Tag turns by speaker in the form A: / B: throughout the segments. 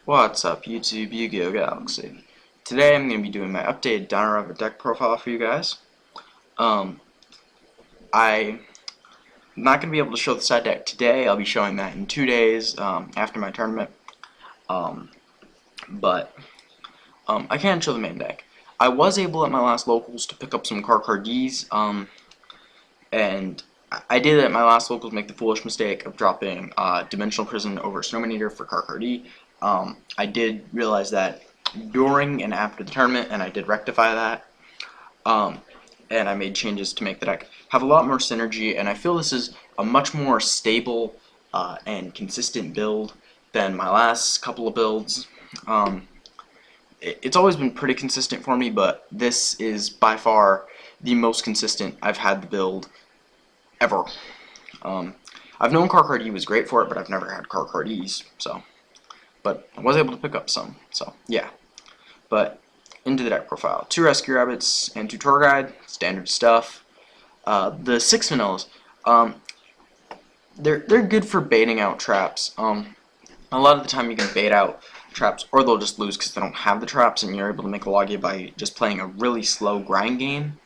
A: What's up, YouTube? Yu-Gi-Oh! Galaxy. Today I'm going to be doing my updated dino deck profile for you guys. I'm not going to be able to show the side deck today. I'll be showing that in 2 days after my tournament. But I can show the main deck. I was able at my last locals to pick up some Ds, and I did at my last locals make the foolish mistake of dropping Dimensional Prison over Snowman Eater for D. I did realize that during and after the tournament, and I did rectify that. And I made changes to make the deck have a lot more synergy, and I feel this is a much more stable and consistent build than my last couple of builds. It's always been pretty consistent for me, but this is by far the most consistent I've had the build ever. I've known D was great for it, but I've never had Ds, so. But I was able to pick up some, so yeah. But into the deck profile. 2 Rescue Rabbits and 2 Tour Guide, standard stuff. The 6 vanillas, they're good for baiting out traps. A lot of the time you can bait out traps, or they'll just lose because they don't have the traps, and you're able to make a Logia by just playing a really slow grind game.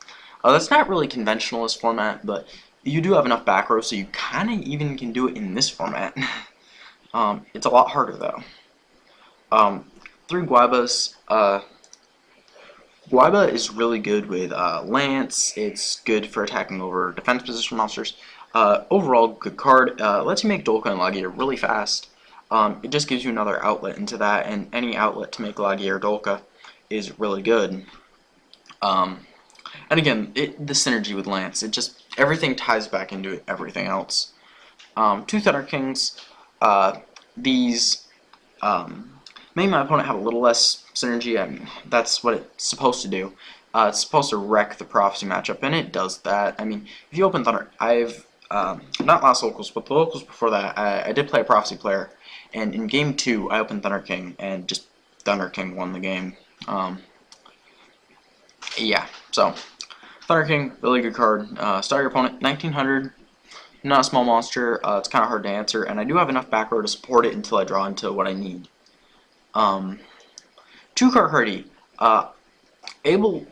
A: That's not really conventional this format, but you do have enough back row, so you kind of even can do it in this format. It's a lot harder though. 3 Guaibas. Guaiba is really good with Lance. It's good for attacking over defense position monsters. Overall, good card. Lets you make Dolka and Logia really fast. It just gives you another outlet into that, and any outlet to make Logia or Dolka is really good. And again, the synergy with Lance, everything ties back into everything else. 2 Thunder Kings. These make my opponent have a little less synergy. I mean, that's what it's supposed to do. It's supposed to wreck the Prophecy matchup, and it does that. I mean, if you open Thunder, not last locals, but the locals before that, I did play a Prophecy player, and in game 2, I opened Thunder King, and just Thunder King won the game. Yeah, so Thunder King, really good card. Start your opponent, 1900. Not a small monster. It's kind of hard to answer, and I do have enough back row to support it until I draw into what I need. 2 Carhardy.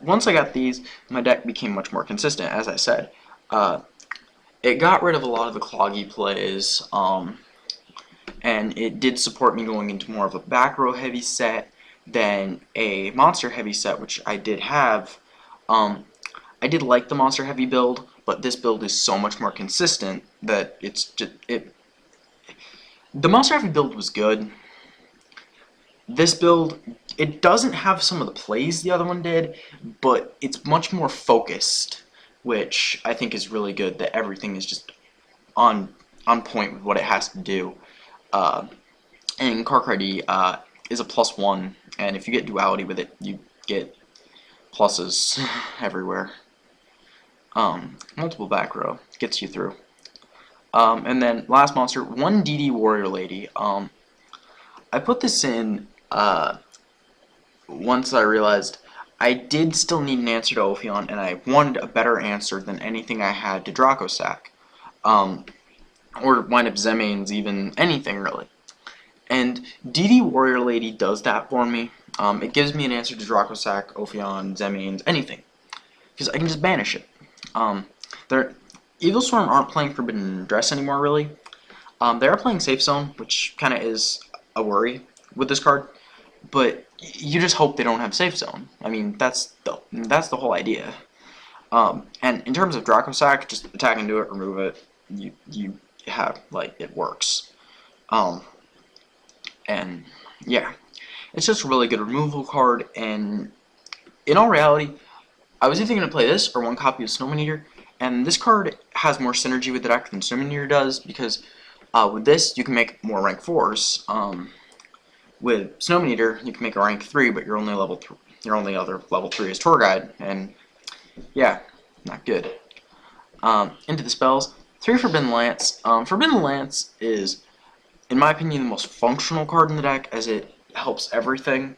A: Once I got these, my deck became much more consistent, as I said. It got rid of a lot of the cloggy plays, and it did support me going into more of a back row heavy set than a monster heavy set, which I did have. I did like the monster heavy build, but this build is so much more consistent that the monster heavy build was good. This build, it doesn't have some of the plays the other one did, but it's much more focused, which I think is really good, that everything is just on point with what it has to do. And Carcardi is a +1, and if you get duality with it, you get pluses everywhere. Multiple back row gets you through. And then last monster, 1 DD Warrior Lady. I put this in once I realized I did still need an answer to Ophion, and I wanted a better answer than anything I had to Dracosac. Or wind up Zemains, even anything really. And DD Warrior Lady does that for me. It gives me an answer to Dracosac, Ophion, Zemains, anything. Because I can just banish it. Eaglestorm aren't playing Forbidden Dress anymore, really. They are playing Safe Zone, which kind of is a worry with this card. But you just hope they don't have Safe Zone. I mean, that's the whole idea. And in terms of Dracosac, just attack into it, remove it. You have, like, it works. And yeah, it's just a really good removal card. And in all reality, I was either going to play this or 1 copy of Snowman Eater, and this card has more synergy with the deck than Snowman Eater does, because with this you can make more rank 4s. With Snowman Eater you can make a rank 3, but your only other level 3 is Tour Guide, and yeah, not good. Into the spells, 3 Forbidden Lance. Forbidden Lance is, in my opinion, the most functional card in the deck, as it helps everything.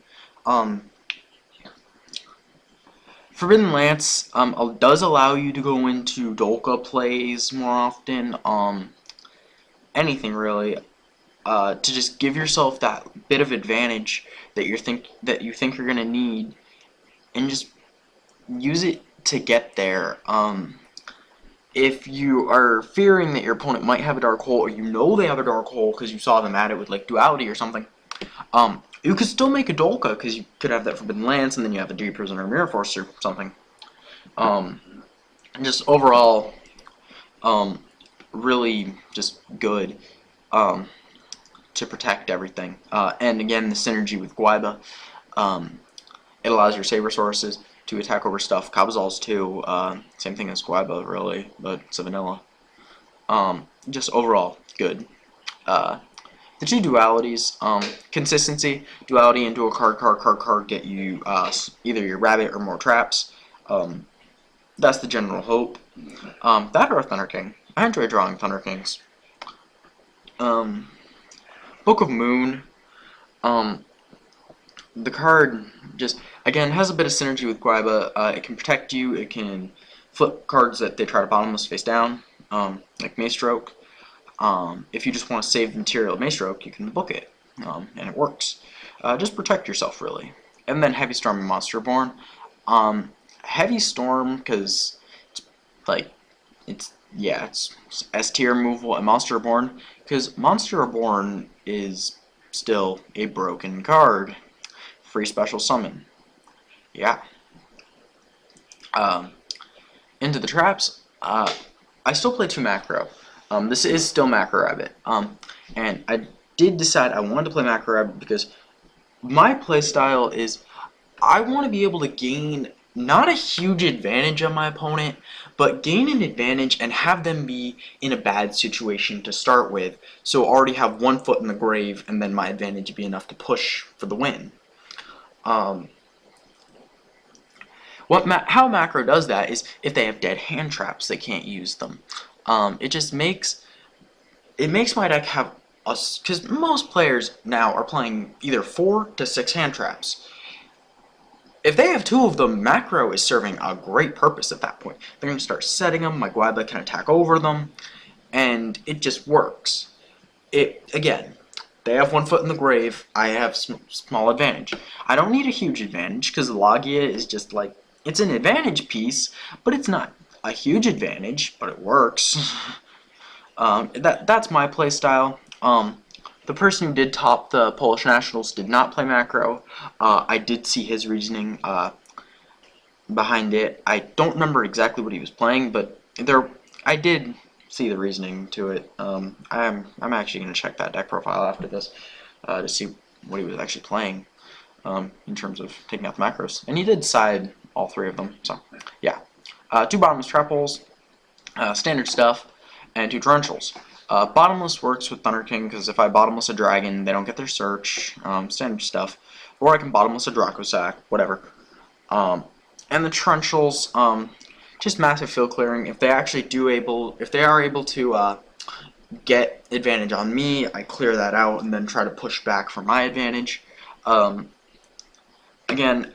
A: Forbidden Lance does allow you to go into Dolka plays more often. Anything really. to just give yourself that bit of advantage that you think you're gonna need, and just use it to get there. If you are fearing that your opponent might have a dark hole, or you know they have a dark hole because you saw them at it with like duality or something, you could still make a Dolka because you could have that Forbidden Lance, and then you have a Deep Prison or Mirror Force or something. Just overall, really just good to protect everything. And again, the synergy with Guaiba, it allows your Saber Sources to attack over stuff. Cabazals too, same thing as Guaiba really, but it's a vanilla. Just overall good. The two dualities, consistency, duality into a card, get you either your rabbit or more traps. That's the general hope. That or Thunder King. I enjoy drawing Thunder Kings. Book of Moon. The card just, again, has a bit of synergy with Guaiba. It can protect you, it can flip cards that they try to bottomless face down, like Maestroke. If you just want to save the material of Maestroke, you can book it, and it works. Just protect yourself, really. And then Heavy Storm and Monster Reborn. Heavy Storm, because it's S tier removal, and Monster Reborn, because Monster Reborn is still a broken card. Free special summon. Yeah. Into the traps. I still play 2 macro. This is still Macro Rabbit. And I did decide I wanted to play Macro Rabbit because my playstyle is I want to be able to gain not a huge advantage on my opponent, but gain an advantage and have them be in a bad situation to start with, so already have 1 foot in the grave, and then my advantage be enough to push for the win. How Macro does that is if they have dead hand traps, they can't use them. It makes my deck have because most players now are playing either 4 to 6 hand traps. If they have 2 of them, Macro is serving a great purpose at that point. They're going to start setting them, my Guaiba can attack over them, and it just works. Again, they have 1 foot in the grave, I have small advantage. I don't need a huge advantage, because Logia is just like, it's an advantage piece, but it's not a huge advantage, but it works. That's my playstyle. The person who did top the Polish Nationals did not play Macro. I did see his reasoning behind it. I don't remember exactly what he was playing, but I did see the reasoning to it. I'm actually going to check that deck profile after this to see what he was actually playing in terms of taking out the macros. And he did side all 3 of them, so yeah. 2 bottomless trap holes, standard stuff, and 2 torrentials. Bottomless works with Thunder King because if I bottomless a dragon, they don't get their search, standard stuff. Or I can bottomless a Dracosac, whatever. And the torrentials, just massive field clearing. If they are able to get advantage on me, I clear that out and then try to push back for my advantage. Again,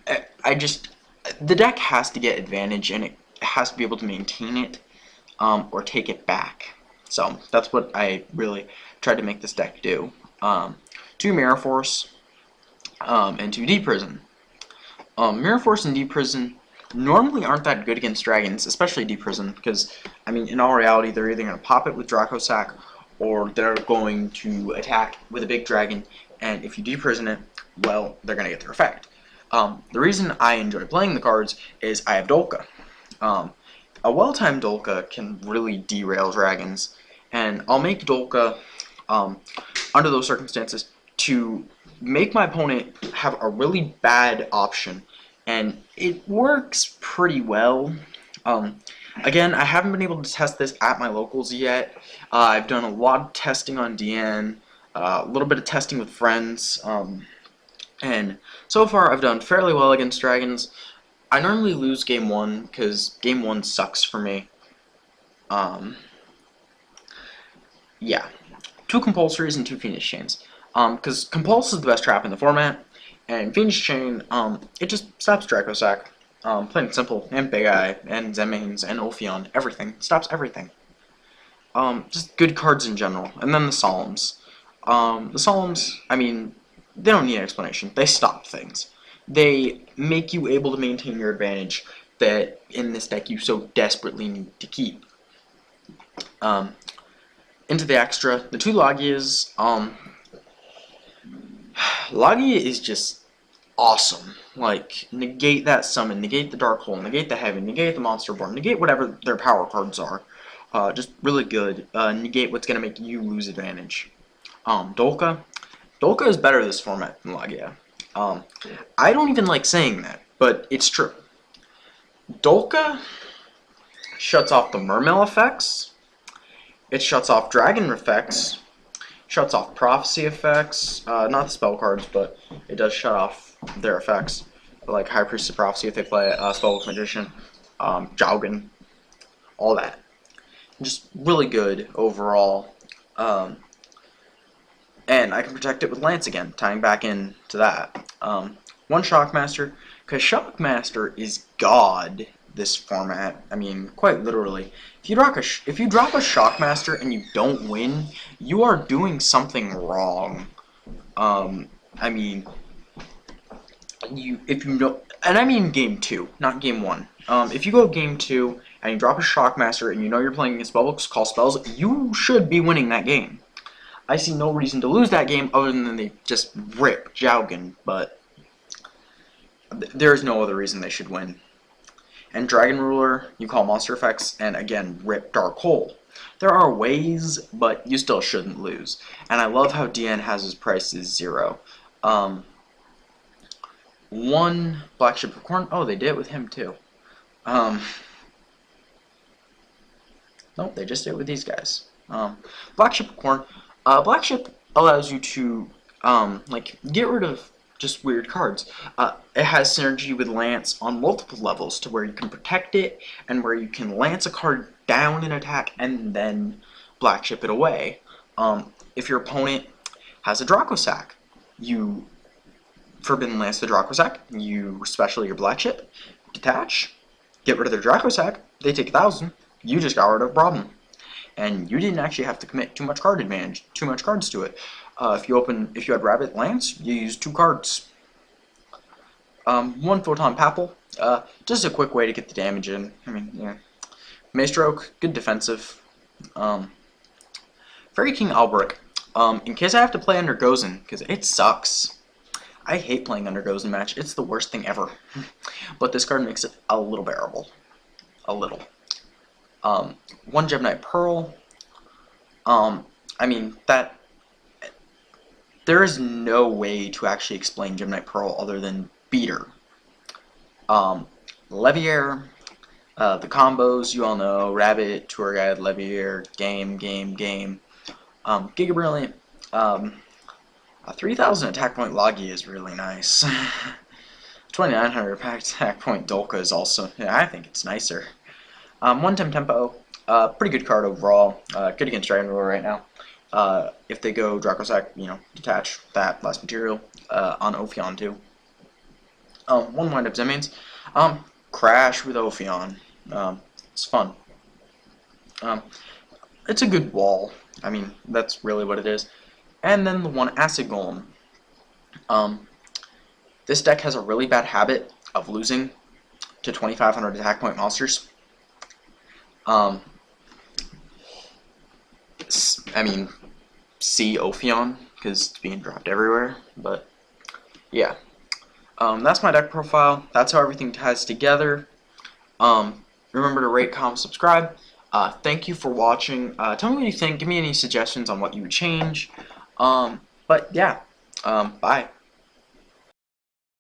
A: the deck has to get advantage and it has to be able to maintain it or take it back. So that's what I really tried to make this deck do. 2 Mirror Force and 2 Deep Prison. Mirror Force and Deep Prison normally aren't that good against dragons, especially Deep Prison, because, I mean, in all reality, they're either going to pop it with Dracosac, or they're going to attack with a big dragon, and if you Deep Prison it, well, they're going to get their effect. The reason I enjoy playing the cards is I have Dolka. A well-timed Dolka can really derail dragons, and I'll make Dolka, under those circumstances, to make my opponent have a really bad option, and it works pretty well. Again, I haven't been able to test this at my locals yet. I've done a lot of testing on DN, a little bit of testing with friends, and so far I've done fairly well against dragons. I normally lose game 1 because game 1 sucks for me. Yeah, 2 compulsories and 2 Phoenix Chains. Because Compulse is the best trap in the format, and Phoenix Chain, it just stops Dracosac. Plain and simple, and Big Eye, and Zemains, and Ophion, everything. Stops everything. Just good cards in general. And then the Solemns. The Solemns, I mean, they don't need an explanation. They stop things. They make you able to maintain your advantage that in this deck you so desperately need to keep. Into the extra, the two Logias, Logia is just awesome. Like, negate that summon, negate the Dark Hole, negate the Heavy, negate the Monster Born, negate whatever their power cards are. Just really good. Negate what's going to make you lose advantage. Dolka. Dolka is better this format than Logia. I don't even like saying that, but it's true. Dolka shuts off the Mermail effects. It shuts off Dragon effects. Shuts off Prophecy effects. Not the spell cards, but it does shut off their effects. Like High Priest of Prophecy if they play Spellbook Magician. Jaugen. All that. Just really good overall. And I can protect it with Lance again, tying back into that. One Shockmaster, because Shockmaster is God this format. I mean, quite literally. If you drop a Shockmaster and you don't win, you are doing something wrong. I mean, if you don't, and I mean game 2, not game 1. If you go game 2 and you drop a Shockmaster and you know you're playing against spellbooks, call spells, you should be winning that game. I see no reason to lose that game other than they just rip Jaugen, but there's no other reason they should win. And Dragon Ruler, you call monster effects, and again, rip Dark Hole. There are ways, but you still shouldn't lose. And I love how DN has his prices 0. One Black Ship of Corn. Oh, they did it with him too. Nope, they just did it with these guys. Black Ship of Corn. Black Ship allows you to like get rid of just weird cards. It has synergy with Lance on multiple levels to where you can protect it and where you can Lance a card down in attack and then Black Ship it away. If your opponent has a Dracosack, you Forbidden Lance the Dracosack, you special your Black Ship, detach, get rid of their Dracosack, they take 1,000, you just got rid of a problem. And you didn't actually have to commit too much cards to it. If you had Rabbit Lance, you used 2 cards. One Photon Papal, just a quick way to get the damage in. I mean, yeah. Maestroke, good defensive. Fairy King Albrecht, in case I have to play under Gozen, because it sucks. I hate playing under Gozen match. It's the worst thing ever. But this card makes it a little bearable. A little. One Gemini Pearl. I mean, that... There is no way to actually explain Gemini Pearl other than Beater. Leviair, the combos, you all know. Rabbit, Tour Guide, Leviair, Game. Giga Brilliant. A 3,000 attack point Logia is really nice. 2,900 attack point Dolka is also... Yeah, I think it's nicer. One Tempo. Pretty good card overall. Good against Dragon Ruler right now. If they go Dracosack, detach that last material on Ophion too. One Wind Up Zemians. Crash with Ophion. It's fun. It's a good wall. I mean, that's really what it is. And then the one Acid Golem. This deck has a really bad habit of losing to 2,500 attack point monsters. I mean, see Ophion, because it's being dropped everywhere, but yeah. That's my deck profile. That's how everything ties together. Remember to rate, comment, subscribe. Thank you for watching. Tell me what you think. Give me any suggestions on what you would change. But yeah, bye.